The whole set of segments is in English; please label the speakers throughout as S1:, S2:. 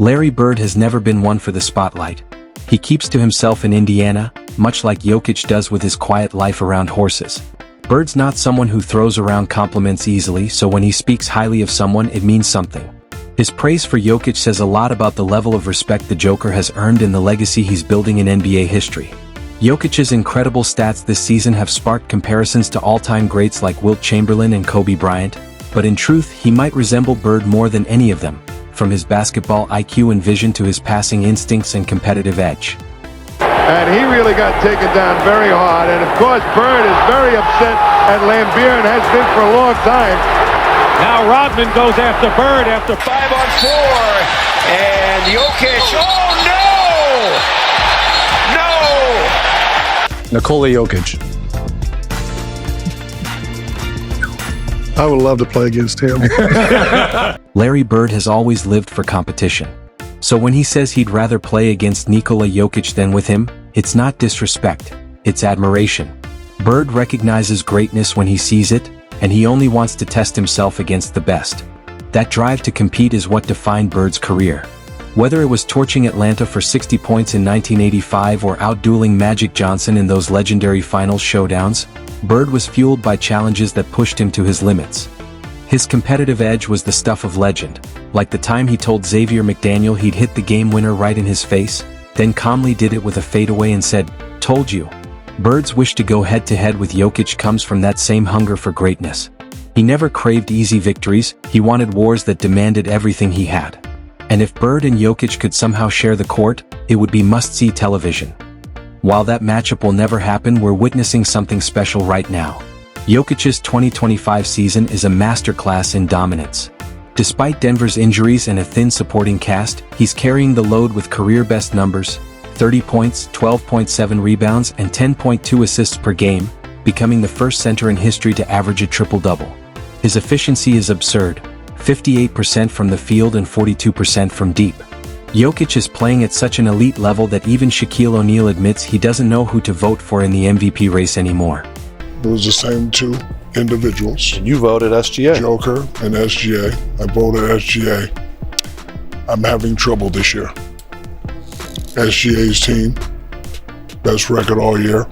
S1: Larry Bird has never been one for the spotlight. He keeps to himself in Indiana, much like Jokić does with his quiet life around horses. Bird's not someone who throws around compliments easily, so when he speaks highly of someone, it means something. His praise for Jokić says a lot about the level of respect the Joker has earned and the legacy he's building in NBA history. Jokic's incredible stats this season have sparked comparisons to all-time greats like Wilt Chamberlain and Kobe Bryant, but in truth he might resemble Bird more than any of them, from his basketball IQ and vision to his passing instincts and competitive edge.
S2: And he really got taken down very hard, and of course Bird is very upset at Lambeer and has been for a long time.
S3: Now Rodman goes after Bird after 5-on-4, and Jokić, oh no!
S4: Nikola Jokić.
S5: I would love to play against him.
S1: Larry Bird has always lived for competition. So when he says he'd rather play against Nikola Jokić than with him, it's not disrespect, it's admiration. Bird recognizes greatness when he sees it, and he only wants to test himself against the best. That drive to compete is what defined Bird's career. Whether it was torching Atlanta for 60 points in 1985 or outdueling Magic Johnson in those legendary finals showdowns, Bird was fueled by challenges that pushed him to his limits. His competitive edge was the stuff of legend, like the time he told Xavier McDaniel he'd hit the game winner right in his face, then calmly did it with a fadeaway and said, "Told you." Bird's wish to go head-to-head with Jokić comes from that same hunger for greatness. He never craved easy victories, he wanted wars that demanded everything he had. And if Bird and Jokić could somehow share the court, it would be must-see television. While that matchup will never happen, we're witnessing something special right now. Jokic's 2025 season is a masterclass in dominance. Despite Denver's injuries and a thin supporting cast, he's carrying the load with career-best numbers, 30 points, 12.7 rebounds, and 10.2 assists per game, becoming the first center in history to average a triple-double. His efficiency is absurd. 58% from the field and 42% from deep. Jokić is playing at such an elite level that even Shaquille O'Neal admits he doesn't know who to vote for in the MVP race anymore.
S5: It was the same two individuals.
S4: And you voted SGA.
S5: Joker and SGA. I voted SGA. I'm having trouble this year. SGA's team, best record all year.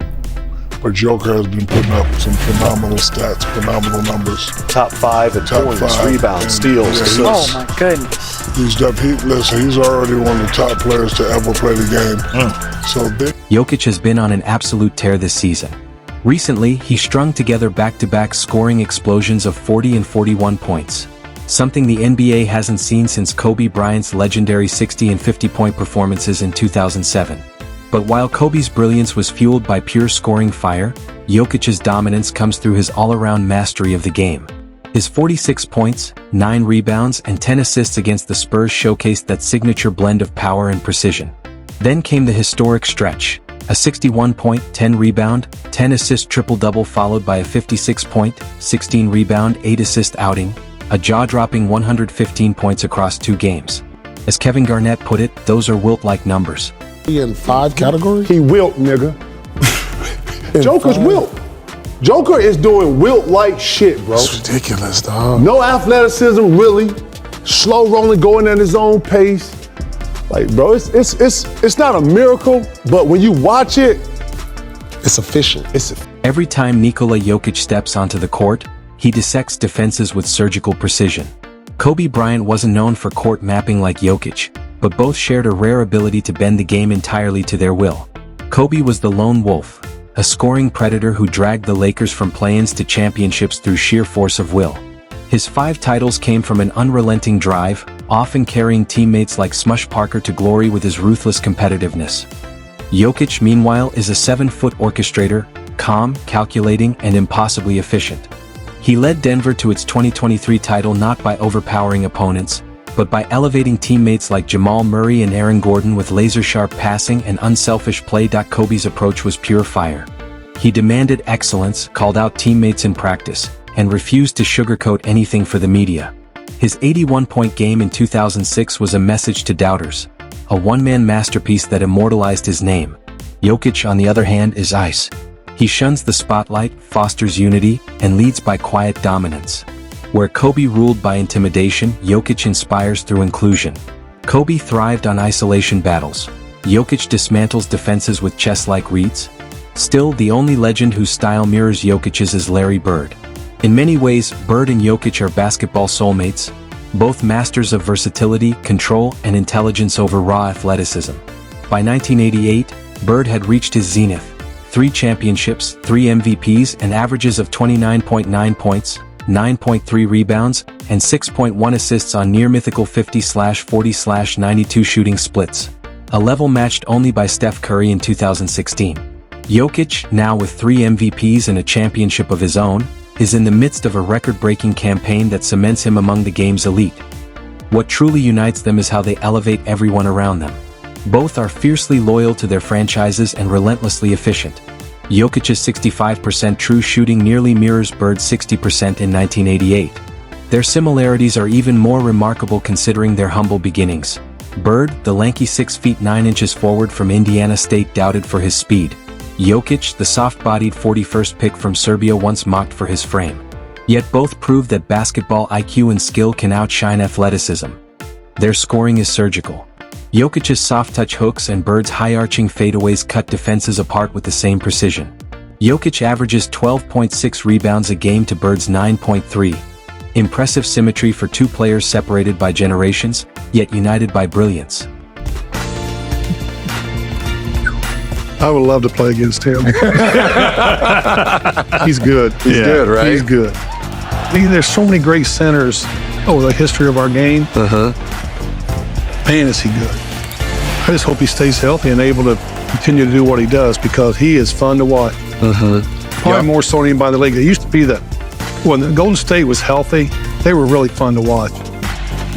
S5: But Joker has been putting up some phenomenal stats, phenomenal numbers.
S4: Top 5 in points, rebounds, steals, assists.
S6: Oh my goodness.
S5: He's already one of the top players to ever play the game.
S1: Jokić has been on an absolute tear this season. Recently, he strung together back-to-back scoring explosions of 40 and 41 points. Something the NBA hasn't seen since Kobe Bryant's legendary 60 and 50-point performances in 2007. But while Kobe's brilliance was fueled by pure scoring fire, Jokic's dominance comes through his all-around mastery of the game. His 46 points, 9 rebounds, and 10 assists against the Spurs showcased that signature blend of power and precision. Then came the historic stretch, a 61-point, 10-rebound, 10-assist triple-double followed by a 56-point, 16-rebound, 8-assist outing, a jaw-dropping 115 points across 2 games. As Kevin Garnett put it, those are Wilt-like numbers.
S5: In 5 categories?
S7: He wilt, nigga. Joker's wilt. Joker is doing wilt-like shit, bro.
S5: It's ridiculous, dog.
S7: No athleticism, really. Slow rolling, going at his own pace. Like, bro, it's not a miracle, but when you watch it,
S5: It's efficient.
S1: Every time Nikola Jokić steps onto the court, he dissects defenses with surgical precision. Kobe Bryant wasn't known for court mapping like Jokić, but both shared a rare ability to bend the game entirely to their will. Kobe was the lone wolf, a scoring predator who dragged the Lakers from play-ins to championships through sheer force of will. His 5 titles came from an unrelenting drive, often carrying teammates like Smush Parker to glory with his ruthless competitiveness. Jokić, meanwhile, is a 7-foot orchestrator, calm, calculating, and impossibly efficient. He led Denver to its 2023 title not by overpowering opponents, but by elevating teammates like Jamal Murray and Aaron Gordon with laser-sharp passing and unselfish play. Kobe's approach was pure fire. He demanded excellence, called out teammates in practice, and refused to sugarcoat anything for the media. His 81-point game in 2006 was a message to doubters, a one-man masterpiece that immortalized his name. Jokić, on the other hand, is ice. He shuns the spotlight, fosters unity, and leads by quiet dominance. Where Kobe ruled by intimidation, Jokić inspires through inclusion. Kobe thrived on isolation battles. Jokić dismantles defenses with chess-like reads. Still, the only legend whose style mirrors Jokic's is Larry Bird. In many ways, Bird and Jokić are basketball soulmates, both masters of versatility, control, and intelligence over raw athleticism. By 1988, Bird had reached his zenith. 3 championships, 3 MVPs, and averages of 29.9 points, 9.3 rebounds, and 6.1 assists on near-mythical 50/40/92 shooting splits, a level matched only by Steph Curry in 2016. Jokić, now with 3 MVPs and a championship of his own, is in the midst of a record-breaking campaign that cements him among the game's elite. What truly unites them is how they elevate everyone around them. Both are fiercely loyal to their franchises and relentlessly efficient. Jokic's 65% true shooting nearly mirrors Bird's 60% in 1988. Their similarities are even more remarkable considering their humble beginnings. Bird, the lanky 6 feet 9 inches forward from Indiana State, doubted for his speed. Jokić, the soft-bodied 41st pick from Serbia, once mocked for his frame. Yet both proved that basketball IQ and skill can outshine athleticism. Their scoring is surgical. Jokic's soft-touch hooks and Bird's high-arching fadeaways cut defenses apart with the same precision. Jokić averages 12.6 rebounds a game to Bird's 9.3. Impressive symmetry for 2 players separated by generations, yet united by brilliance.
S6: I would love to play against him. He's good.
S4: He's good, right?
S6: He's good. There's so many great centers over the history of our game. Man, is he good. I just hope he stays healthy and able to continue to do what he does, because he is fun to watch. Probably more so than anybody in the league. It used to be that when the Golden State was healthy, they were really fun to watch.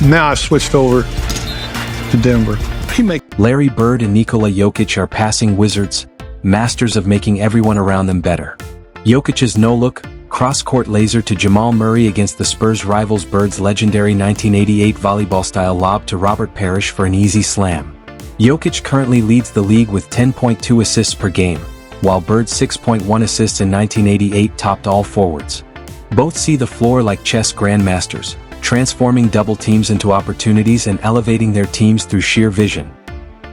S6: Now I've switched over to Denver.
S1: Larry Bird and Nikola Jokić are passing wizards, masters of making everyone around them better. Jokic's no-look, cross-court laser to Jamal Murray against the Spurs rivals Bird's legendary 1988 volleyball-style lob to Robert Parrish for an easy slam. Jokić currently leads the league with 10.2 assists per game, while Bird's 6.1 assists in 1988 topped all forwards. Both see the floor like chess grandmasters, transforming double teams into opportunities and elevating their teams through sheer vision.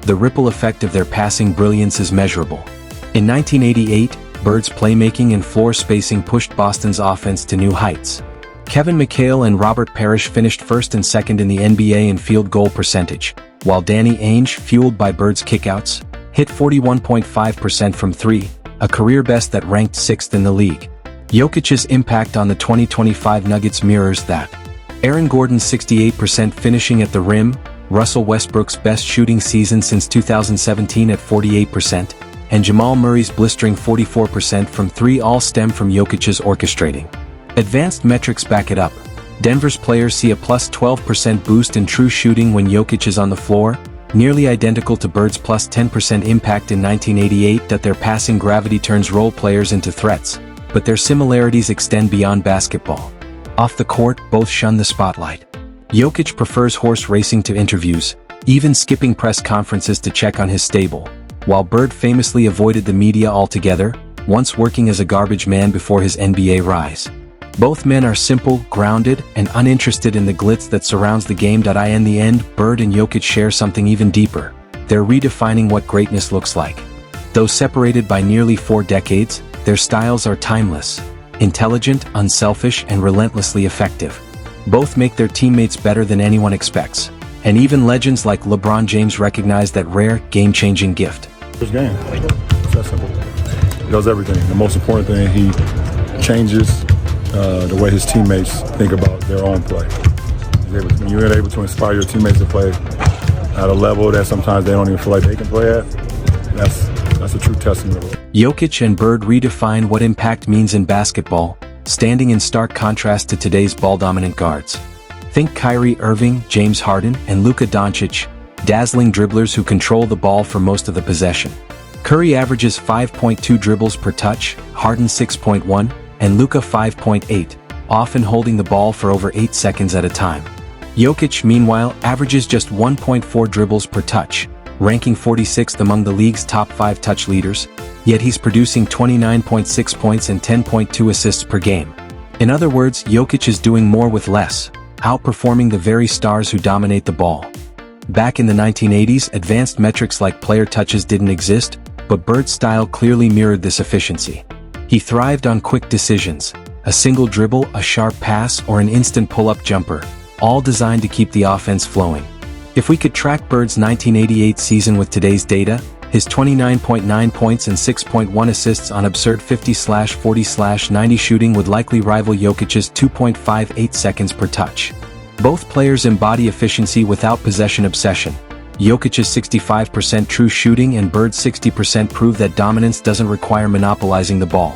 S1: The ripple effect of their passing brilliance is measurable. In 1988, Bird's playmaking and floor spacing pushed Boston's offense to new heights. Kevin McHale and Robert Parrish finished first and second in the NBA in field goal percentage, while Danny Ainge, fueled by Bird's kickouts, hit 41.5% from 3, a career best that ranked 6th in the league. Jokic's impact on the 2025 Nuggets mirrors that. Aaron Gordon's 68% finishing at the rim, Russell Westbrook's best shooting season since 2017 at 48%, and Jamal Murray's blistering 44% from 3 all stem from Jokic's orchestrating. Advanced metrics back it up. Denver's players see a plus 12% boost in true shooting when Jokić is on the floor, nearly identical to Bird's plus 10% impact in 1988 that their passing gravity turns role players into threats, but their similarities extend beyond basketball. Off the court, both shun the spotlight. Jokić prefers horse racing to interviews, even skipping press conferences to check on his stable, while Bird famously avoided the media altogether, once working as a garbage man before his NBA rise. Both men are simple, grounded, and uninterested in the glitz that surrounds the game. In the end, Bird and Jokić share something even deeper. They're redefining what greatness looks like. Though separated by nearly 4 decades, their styles are timeless, intelligent, unselfish, and relentlessly effective. Both make their teammates better than anyone expects, and even legends like LeBron James recognize that rare, game-changing gift.
S8: His game. It's that simple. He does everything. The most important thing, he changes the way his teammates think about their own play. When you're able to inspire your teammates to play at a level that sometimes they don't even feel like they can play at, that's a true testament.
S1: Jokić and Bird redefine what impact means in basketball, standing in stark contrast to today's ball-dominant guards. Think Kyrie Irving, James Harden, and Luka Doncic, dazzling dribblers who control the ball for most of the possession. Curry averages 5.2 dribbles per touch, Harden 6.1, and Luka 5.8, often holding the ball for over 8 seconds at a time. Jokić, meanwhile, averages just 1.4 dribbles per touch, ranking 46th among the league's top 5 touch leaders, yet he's producing 29.6 points and 10.2 assists per game. In other words, Jokić is doing more with less, outperforming the very stars who dominate the ball. Back in the 1980s, advanced metrics like player touches didn't exist, but Bird's style clearly mirrored this efficiency. He thrived on quick decisions, a single dribble, a sharp pass, or an instant pull-up jumper, all designed to keep the offense flowing. If we could track Bird's 1988 season with today's data, his 29.9 points and 6.1 assists on absurd 50/40/90 shooting would likely rival Jokic's 2.58 seconds per touch. Both players embody efficiency without possession obsession. Jokic's 65% true shooting and Bird's 60% prove that dominance doesn't require monopolizing the ball.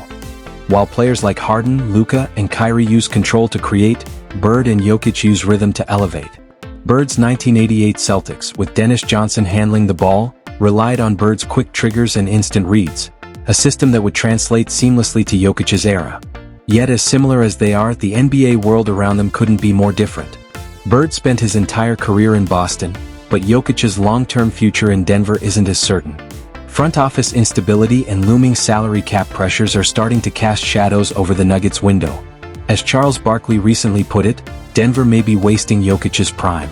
S1: While players like Harden, Luka, and Kyrie use control to create, Bird and Jokić use rhythm to elevate. Bird's 1988 Celtics, with Dennis Johnson handling the ball, relied on Bird's quick triggers and instant reads, a system that would translate seamlessly to Jokic's era. Yet as similar as they are, the NBA world around them couldn't be more different. Bird spent his entire career in Boston, but Jokic's long-term future in Denver isn't as certain. Front office instability and looming salary cap pressures are starting to cast shadows over the Nuggets window. As Charles Barkley recently put it, Denver may be wasting Jokic's prime.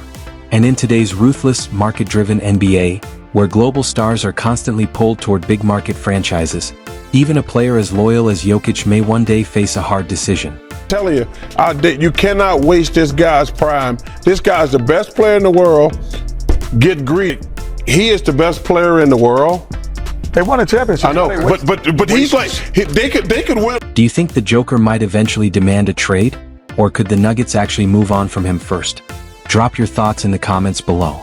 S1: And in today's ruthless, market-driven NBA, where global stars are constantly pulled toward big-market franchises, even a player as loyal as Jokić may one day face a hard decision.
S9: Telling you, you cannot waste this guy's prime. This guy's the best player in the world. Get greedy. He is the best player in the world.
S8: They won a championship.
S9: I know, but he's like they could win.
S1: Do you think the Joker might eventually demand a trade? Or could the Nuggets actually move on from him first? Drop your thoughts in the comments below.